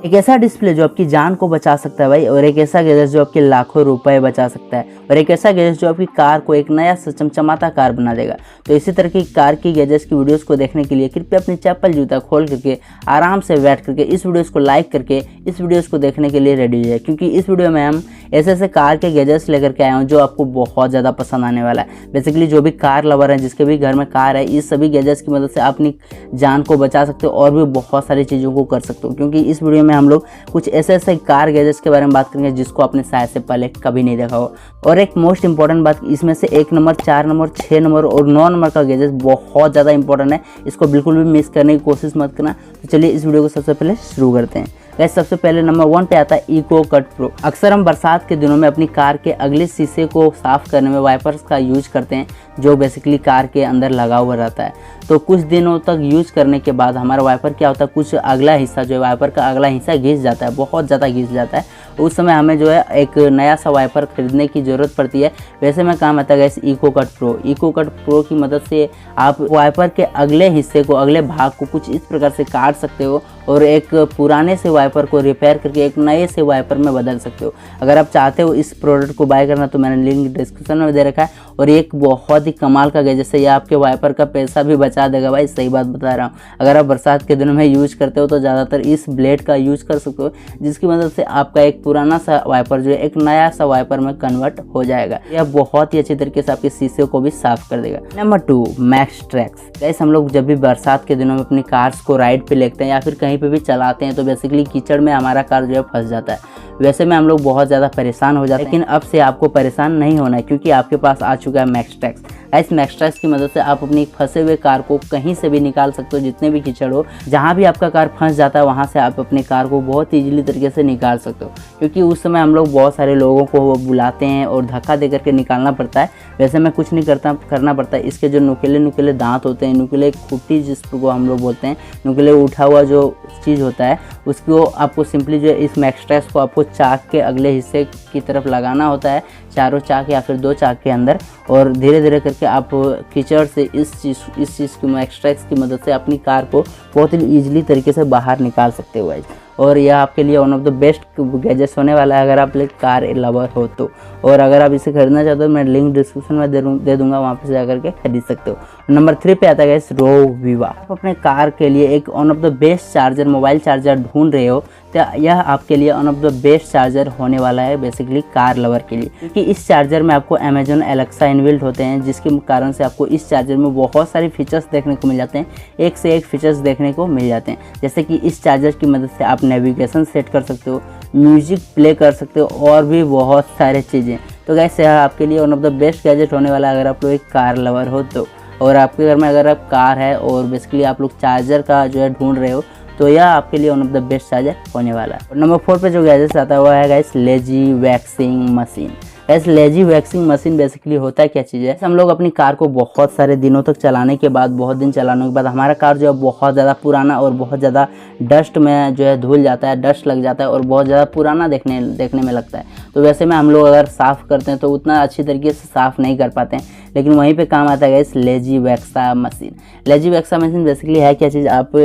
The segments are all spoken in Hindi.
एक ऐसा डिस्प्ले जो आपकी जान को बचा सकता है भाई, और एक ऐसा गैजेट जो आपके लाखों रुपए बचा सकता है, और एक ऐसा गैजेट जो आपकी कार को एक नया चमचमाता कार बना देगा। तो इसी तरह की कार की गैजेट्स की वीडियोस को देखने के लिए कृपया अपनी चप्पल जूता खोल करके आराम से बैठ करके इस वीडियोस को लाइक करके इस वीडियोस को देखने के लिए रेडी हो जाए, क्योंकि इस वीडियो में हम ऐसे ऐसे कार के गैजेट्स लेकर के आए हूँ जो आपको बहुत ज़्यादा पसंद आने वाला है। बेसिकली जो भी कार लवर है, जिसके भी घर में कार है, इस सभी गैजेट्स की मदद से आप अपनी जान को बचा सकते हो और भी बहुत सारी चीज़ों को कर सकते हो, क्योंकि इस वीडियो में हम लोग कुछ ऐसे ऐसे कार गैजेट्स के बारे में बात करेंगे जिसको आपने शायद से पहले कभी नहीं देखा हो। और एक मोस्ट इंपॉर्टेंट बात, इसमें से 1 नंबर, 4 नंबर, 6 नंबर और 9 नंबर का गैजेट बहुत ज़्यादा इंपॉर्टेंट है, इसको बिल्कुल भी मिस करने की कोशिश मत करना। तो चलिए इस वीडियो को सबसे पहले शुरू करते हैं। गाइस, सबसे पहले नंबर 1 पे आता है इको कट प्रो। अक्सर हम बरसात के दिनों में अपनी कार के अगले शीशे को साफ करने में वाइपर्स का यूज करते हैं, जो बेसिकली कार के अंदर लगा हुआ रहता है। तो कुछ दिनों तक यूज करने के बाद हमारा वाइपर क्या होता है, कुछ अगला हिस्सा जो है वाइपर का अगला हिस्सा घिस जाता है, बहुत ज़्यादा घिस जाता है। उस समय हमें जो है एक नया सा वाइपर खरीदने की ज़रूरत पड़ती है। वैसे में काम आता है guys Eco Cut Pro. Eco Cut Pro की मदद से आप वाइपर के अगले हिस्से को, अगले भाग को कुछ इस प्रकार से काट सकते हो और एक पुराने से वाइपर को रिपेयर करके एक नए से वाइपर में बदल सकते हो। अगर आप चाहते हो इस प्रोडक्ट को बाय करना तो मैंने लिंक डिस्क्रिप्शन में दे रखा है। और एक बहुत ही कमाल का गैजेट है, ये आपके वाइपर का पैसा भी बचा देगा भाई, सही बात बता रहा हूँ। अगर आप बरसात के दिनों में यूज करते हो तो ज़्यादातर इस ब्लेड का यूज कर सकते हो, जिसकी मदद से आपका एक पुराना सा वाइपर जो है एक नया सा वाइपर में कन्वर्ट हो जाएगा। यह बहुत ही अच्छी तरीके से आपके शीशे को भी साफ कर देगा। नंबर 2, मैक्सट्रैक्स। गाइस, हम लोग जब भी बरसात के दिनों में अपनी कार्स को राइड पे लेते हैं या फिर कहीं पे भी चलाते हैं तो बेसिकली कीचड़ में हमारा कार जो है फंस जाता है। वैसे में हम लोग बहुत ज़्यादा परेशान हो जाते हैं, लेकिन अब से आपको परेशान नहीं होना है, क्योंकि आपके पास आ चुका है मैक्सट्रैक्स। इस मैक्सट्रैक्स की मदद से आप अपनी फंसे हुए कार को कहीं से भी निकाल सकते हो, जितने भी कीचड़ हो, जहाँ भी आपका कार फंस जाता है वहाँ से आप अपनी कार को बहुत ईजिली तरीके से निकाल सकते हो। क्योंकि उस समय हम लोग बहुत सारे लोगों को बुलाते हैं और धक्का दे करके निकालना पड़ता है। वैसे में कुछ नहीं करना पड़ता है। इसके जो नुकीले नुकीले दांत होते हैं, नुकीले खुट्टी जिसको हम लोग बोलते हैं, नुकीले उठा हुआ जो चीज़ होता है, उसको आपको सिंपली जो है इस मैक्सट्रैक्स को आपको चाक के अगले हिस्से की तरफ लगाना होता है, चारों चाक या फिर 2 चाक के अंदर, और धीरे धीरे करके आप कीचड़ से इस चीज़ की मैक्सट्रैक्स की मदद से अपनी कार को बहुत ही ईजिली तरीके से बाहर निकाल सकते हो गाइस। और यह आपके लिए one of the best gadgets होने वाला है अगर आप एक कार लवर हो तो। और अगर आप इसे खरीदना चाहते हो मैं लिंक डिस्क्रिप्शन में दे दूंगा, वहाँ पे जाकर के खरीद सकते हो। नंबर 3 पे आता है गाइस रोविवा। आप अपने कार के लिए एक one of the best charger, mobile charger ढूंढ रहे हो तो यह आपके लिए one of the best charger होने वाला है, बेसिकली कार लवर के लिए। क्योंकि इस चार्जर में आपको अमेजॉन एलेक्सा इनबिल्ट होते हैं, जिसके कारण से आपको इस चार्जर में बहुत सारे फीचर्स देखने को मिल जाते हैं, एक से एक फीचर्स देखने को मिल जाते हैं। जैसे कि इस चार्जर की मदद से आप नेविगेशन सेट कर सकते हो, म्यूजिक प्ले कर सकते हो और भी बहुत सारे चीज़ें। तो गाइस, यह आपके लिए one of the best gadget होने वाला है अगर आप लोग एक कार लवर हो तो। और आपके घर में अगर आप कार है और बेसिकली आप लोग चार्जर का जो है ढूंढ रहे हो तो यह आपके लिए one of the best charger होने वाला है। और नंबर 4 पे जो गैजेट आता हुआ है गाइस लेजी वैक्सिंग मशीन। ऐसे लेजी वैक्सिंग मशीन बेसिकली होता है क्या चीज़ है, हम लोग अपनी कार को बहुत सारे दिनों तक चलाने के बाद, बहुत दिन चलाने के बाद हमारा कार जो है बहुत ज़्यादा पुराना और बहुत ज़्यादा डस्ट में जो है धुल जाता है, डस्ट लग जाता है और बहुत ज़्यादा पुराना देखने में लगता है। तो वैसे में हम लोग अगर साफ़ करते हैं तो उतना अच्छी तरीके से साफ़ नहीं कर पाते हैं, लेकिन वहीं पे काम आता है इस लेजी वैक्सा मशीन। लेजी वैक्सा मशीन बेसिकली है क्या चीज़, आप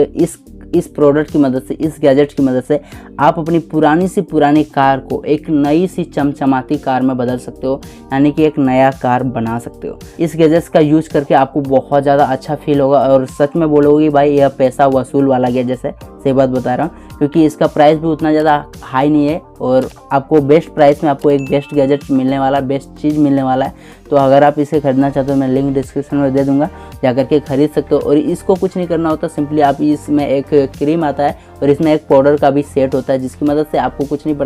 इस प्रोडक्ट की मदद से, इस गैजेट की मदद से आप अपनी पुरानी सी पुरानी कार को एक नई सी चमचमाती कार में बदल सकते हो, यानी कि एक नया कार बना सकते हो। इस गैजेट्स का यूज करके आपको बहुत ज़्यादा अच्छा फील होगा और सच में बोलोगे भाई यह पैसा वसूल वाला गैजेट है, सही बात बता रहा हूँ, क्योंकि इसका प्राइस भी उतना ज़्यादा हाई नहीं है और आपको बेस्ट प्राइस में आपको एक बेस्ट गैजेट मिलने वाला, बेस्ट चीज़ मिलने वाला है। तो अगर आप इसे खरीदना चाहते हो मैं लिंक डिस्क्रिप्शन में दे दूंगा, जाकर के खरीद सकते हो। और इसको कुछ नहीं करना होता, सिंपली आप इसमें एक क्रीम आता है और इसमें एक पाउडर का भी सेट होता है, जिसकी मदद से आपको कुछ नहीं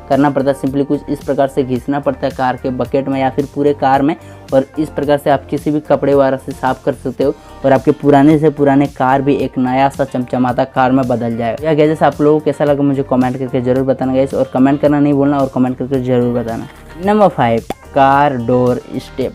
करना पड़ता, सिंपली कुछ इस प्रकार से घिसना पड़ता है कार के बकेट में या फिर पूरे कार में, और इस प्रकार से आप किसी भी कपड़े वगैरह से साफ कर सकते हो और आपके पुराने से पुराने कार भी एक नया सा चमचमाता कार में बदल जाएगा। यह गैजेट्स आप लोगों को कैसा लगा मुझे कमेंट करके जरूर बताना गाइस, और कमेंट करना नहीं भूलना और कमेंट करके जरूर बताना। Number 5, car door step.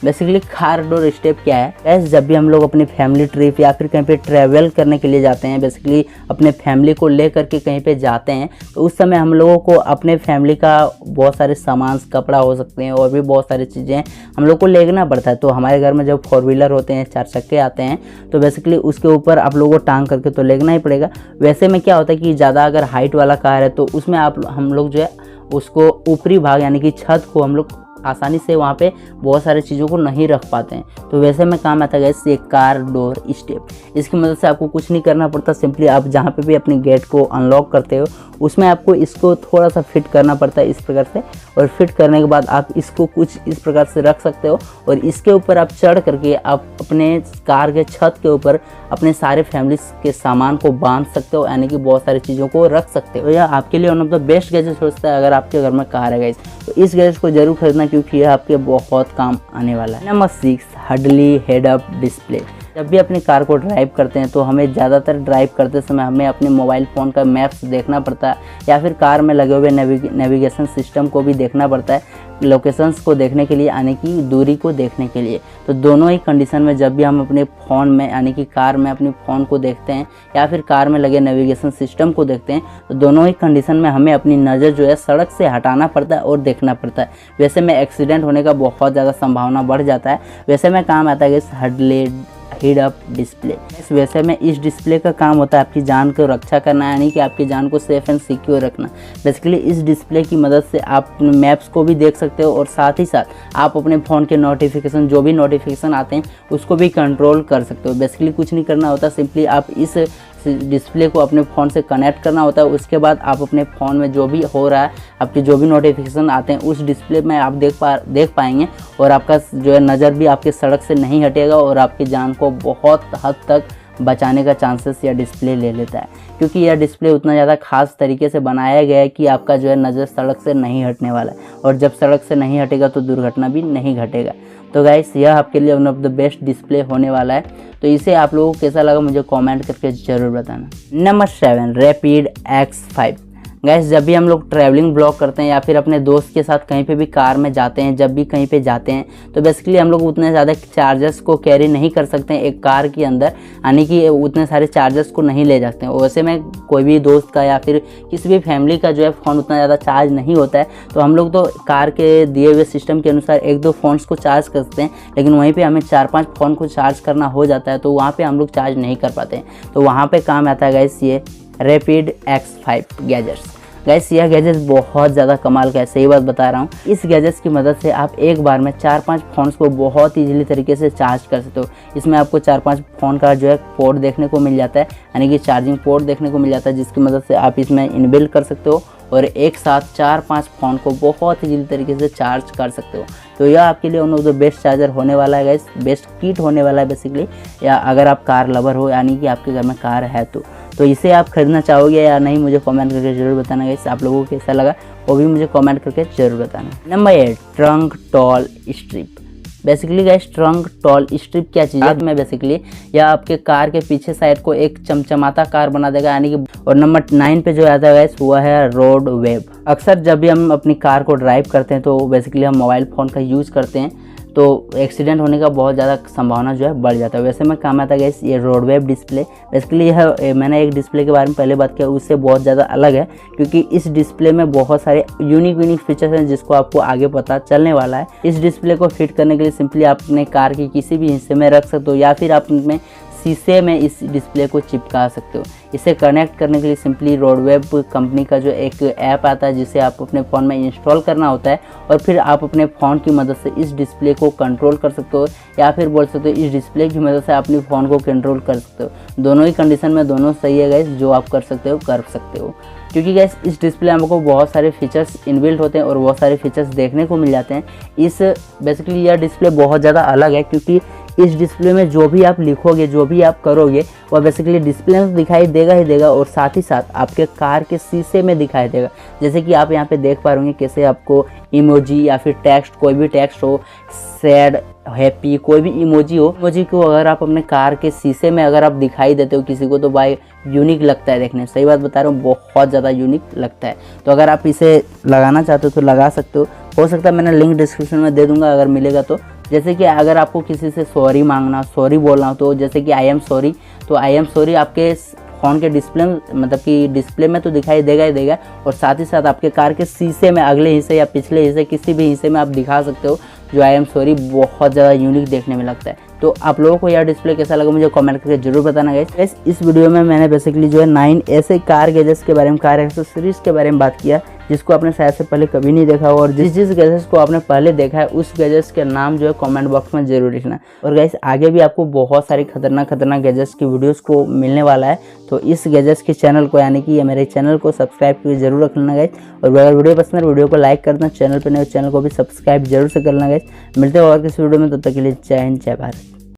Basically car door step क्या है गाइस, जब भी हम लोग अपनी फैमिली ट्रिप या फिर कहीं पे ट्रैवल करने के लिए जाते हैं, बेसिकली अपने फैमिली को ले करके कहीं पे जाते हैं, तो उस समय हम लोगों को अपने फैमिली का बहुत सारे सामान, कपड़ा हो सकते हैं और भी बहुत सारी चीज़ें हम लोग को लेना पड़ता है। तो हमारे घर में जब 4 व्हीलर होते हैं, 4 चक्के आते हैं, तो बेसिकली उसके ऊपर आप लोगों को टांग करके तो लेना ही पड़ेगा। वैसे में क्या होता है कि ज़्यादा अगर हाइट वाला कार है तो उसमें हम लोग जो है उसको ऊपरी भाग यानी कि छत को हम लोग आसानी से वहाँ पे बहुत सारी चीज़ों को नहीं रख पाते हैं। तो वैसे में काम आता है गाइस ये कार डोर स्टेप। इसकी मदद से आपको कुछ नहीं करना पड़ता, सिंपली आप जहाँ पे भी अपने गेट को अनलॉक करते हो उसमें आपको इसको थोड़ा सा फिट करना पड़ता है इस प्रकार से, और फिट करने के बाद आप इसको कुछ इस प्रकार से रख सकते हो और इसके ऊपर आप चढ़ करके आप अपने कार के छत के ऊपर अपने सारे फैमिली के सामान को बांध सकते हो, यानी कि बहुत सारी चीज़ों को रख सकते हो। यह आपके लिए one of the best gadget हो सकता है अगर आपके घर में कार है गाइस, तो इस गैजेट को जरूर खरीदना क्योंकि यह आपके बहुत काम आने वाला है। Number 6, Hudly head up display. जब भी अपनी कार को ड्राइव करते हैं तो हमें ज़्यादातर ड्राइव करते समय हमें अपने मोबाइल फ़ोन का मैप्स देखना पड़ता है या फिर कार में लगे हुए नेविगेशन सिस्टम को भी देखना पड़ता है, लोकेशंस को देखने के लिए, आने की दूरी को देखने के लिए। तो दोनों ही कंडीशन में जब भी हम अपने फ़ोन में यानी कि कार में अपने फ़ोन को देखते हैं या फिर कार में लगे नेविगेशन सिस्टम को देखते हैं, तो दोनों ही कंडीशन में हमें अपनी नज़र जो है सड़क से हटाना पड़ता है और देखना पड़ता है। वैसे में एक्सीडेंट होने का बहुत ज़्यादा संभावना बढ़ जाता है। वैसे में काम आता है कि हडली हेड अप डिस्प्ले। वैसे में इस डिस्प्ले का काम होता है आपकी जान को रक्षा करना, यानी कि आपकी जान को सेफ एंड सिक्योर रखना। बेसिकली इस डिस्प्ले की मदद से आप मैप्स को भी देख सकते हो और साथ ही साथ आप अपने फ़ोन के नोटिफिकेशन, जो भी नोटिफिकेशन आते हैं उसको भी कंट्रोल कर सकते हो। बेसिकली कुछ नहीं करना होता, सिंपली आप इस डिस्प्ले को अपने फ़ोन से कनेक्ट करना होता है। उसके बाद आप अपने फ़ोन में जो भी हो रहा है, आपके जो भी नोटिफिकेशन आते हैं उस डिस्प्ले में आप देख पाएंगे और आपका जो है नज़र भी आपके सड़क से नहीं हटेगा और आपकी जान को बहुत हद तक बचाने का चांसेस यह डिस्प्ले ले लेता है, क्योंकि यह डिस्प्ले उतना ज़्यादा खास तरीके से बनाया गया है कि आपका जो है नज़र सड़क से नहीं हटने वाला है, और जब सड़क से नहीं हटेगा तो दुर्घटना भी नहीं घटेगा। तो गाइस यह आपके लिए one of the best display होने वाला है। तो इसे आप लोगों को कैसा लगा मुझे कमेंट करके ज़रूर बताना। Number 7, rapid X5। गाइस जब भी हम लोग ट्रैवलिंग ब्लॉग करते हैं या फिर अपने दोस्त के साथ कहीं पे भी कार में जाते हैं, जब भी कहीं पे जाते हैं, तो बेसिकली हम लोग उतने ज़्यादा चार्जर्स को कैरी नहीं कर सकते हैं एक कार के अंदर, यानी कि उतने सारे चार्जर्स को नहीं ले जाते हैं। वैसे में कोई भी दोस्त का या फिर किसी भी फैमिली का जो है फ़ोन उतना ज़्यादा चार्ज नहीं होता है, तो हम लोग तो कार के दिए हुए सिस्टम के अनुसार 1-2 फ़ोन्स को चार्ज करते हैं, लेकिन वहीं पर हमें 4-5 फ़ोन को चार्ज करना हो जाता है, तो वहाँ पर हम लोग चार्ज नहीं कर पाते हैं। तो वहाँ पर काम आता है गाइस ये रैपिड X5 गैजेट्स। गाइस यह गैजेट बहुत ज़्यादा कमाल का है, सही बात बता रहा हूँ। इस गैजेट्स की मदद से आप एक बार में 4-5 फ़ोन्स को बहुत ईजिली तरीके से चार्ज कर सकते हो। इसमें आपको 4-5 फ़ोन का जो है पोर्ट देखने को मिल जाता है, यानी कि चार्जिंग पोर्ट देखने को मिल जाता है, जिसकी मदद से आप इसमें इनबिल्ट कर सकते हो और एक साथ 4-5 फ़ोन को बहुत ईजिली तरीके से चार्ज कर सकते हो। तो यह आपके लिए one of the best charger होने वाला है गाइस, बेस्ट किट होने वाला है बेसिकली, या अगर आप कार लवर हो यानी कि आपके घर में कार है तो इसे आप खरीदना चाहोगे या नहीं मुझे कमेंट करके ज़रूर बताना गाइस। आप लोगों को कैसा लगा वो भी मुझे कमेंट करके ज़रूर बताना। Number 8, trunk tall strip. Basically guys trunk tall strip क्या चीज़ है में बेसिकली यह आपके कार के पीछे साइड को एक चमचमाता कार बना देगा, यानी कि। और नंबर 9 पे जो आता है गाइस वो है रोड वेब। अक्सर जब भी हम अपनी कार को ड्राइव करते हैं तो बेसिकली हम मोबाइल फ़ोन का यूज़ करते हैं, तो एक्सीडेंट होने का बहुत ज़्यादा संभावना जो है बढ़ जाता है। वैसे में काम आता है गाइस ये रोड वेब डिस्प्ले। बेसिकली यह मैंने एक डिस्प्ले के बारे में पहले बात किया, उससे बहुत ज़्यादा अलग है, क्योंकि इस डिस्प्ले में बहुत सारे यूनिक फीचर्स हैं जिसको आपको आगे पता चलने वाला है। इस डिस्प्ले को फिट करने के लिए सिंपली आप अपने कार के किसी भी हिस्से में रख सकते हो या फिर आप अपने शीशे में इस डिस्प्ले को चिपका सकते हो। इसे कनेक्ट करने के लिए सिंपली रोडवेब कंपनी का जो एक ऐप आता है जिसे आप अपने फ़ोन में इंस्टॉल करना होता है, और फिर आप अपने फ़ोन की मदद से इस डिस्प्ले को कंट्रोल कर सकते हो, या फिर बोल सकते हो इस डिस्प्ले की मदद से आप अपने फ़ोन को कंट्रोल कर सकते हो। दोनों ही कंडीशन में दोनों सही है गाइस, जो आप कर सकते हो। क्योंकि गैस इस डिस्प्ले में आपको बहुत सारे फीचर्स इनबिल्ट होते हैं और बहुत सारे फीचर्स देखने को मिल जाते हैं। इस बेसिकली यह डिस्प्ले बहुत ज़्यादा अलग है, क्योंकि इस डिस्प्ले में जो भी आप लिखोगे, जो भी आप करोगे, वह बेसिकली डिस्प्ले में दिखाई देगा ही देगा, और साथ ही साथ आपके कार के शीशे में दिखाई देगा। जैसे कि आप यहाँ पे देख पा रहे होंगे कैसे आपको इमोजी या फिर टेक्स्ट, कोई भी टेक्स्ट हो, सैड, हैप्पी, कोई भी इमोजी हो, इमोजी को अगर आप अपने कार के शीशे में अगर आप दिखाई देते हो किसी को, तो भाई यूनिक लगता है देखने में। सही बात बता रहा हूँ, बहुत ज़्यादा यूनिक लगता है। तो अगर आप इसे लगाना चाहते हो तो लगा सकते हो सकता है मैंने लिंक डिस्क्रिप्शन में दे दूँगा, अगर मिलेगा तो जैसे कि अगर आपको किसी से सॉरी मांगना, सॉरी बोलना हो, तो जैसे कि आई एम सॉरी, तो आई एम सॉरी आपके फ़ोन के डिस्प्ले, मतलब कि डिस्प्ले में तो दिखाई देगा ही देगा, और साथ ही साथ आपके कार के शीशे में अगले हिस्से या पिछले हिस्से किसी भी हिस्से में आप दिखा सकते हो जो आई एम सॉरी। बहुत ज़्यादा यूनिक देखने में लगता है। तो आप लोगों को यह डिस्प्ले कैसा लगा मुझे कमेंट करके जरूर बताना गाइस। इस वीडियो में मैंने बेसिकली जो है 9 ऐसे कार गैजेट्स के बारे में, कार एक्सेसरीज के बारे में बात किया जिसको आपने शायद से पहले कभी नहीं देखा हो, और जिस गैजेट्स को आपने पहले देखा है उस गैजेट्स के नाम जो है कमेंट बॉक्स में जरूर लिखना। और गाइस आगे भी आपको बहुत सारी खतरनाक गैजेट्स की वीडियोस को मिलने वाला है, तो इस गैजेट्स के चैनल को, यानी कि ये मेरे चैनल को सब्सक्राइब करके जरूर रख लेना गाइस। और अगर वीडियो पसंद है वीडियो को लाइक करना, चैनल पर नए चैनल को भी सब्सक्राइब जरूर से करना गाइस। मिलते हैं और किसी वीडियो में, तब तक के लिए जय हिंद, जय भारत।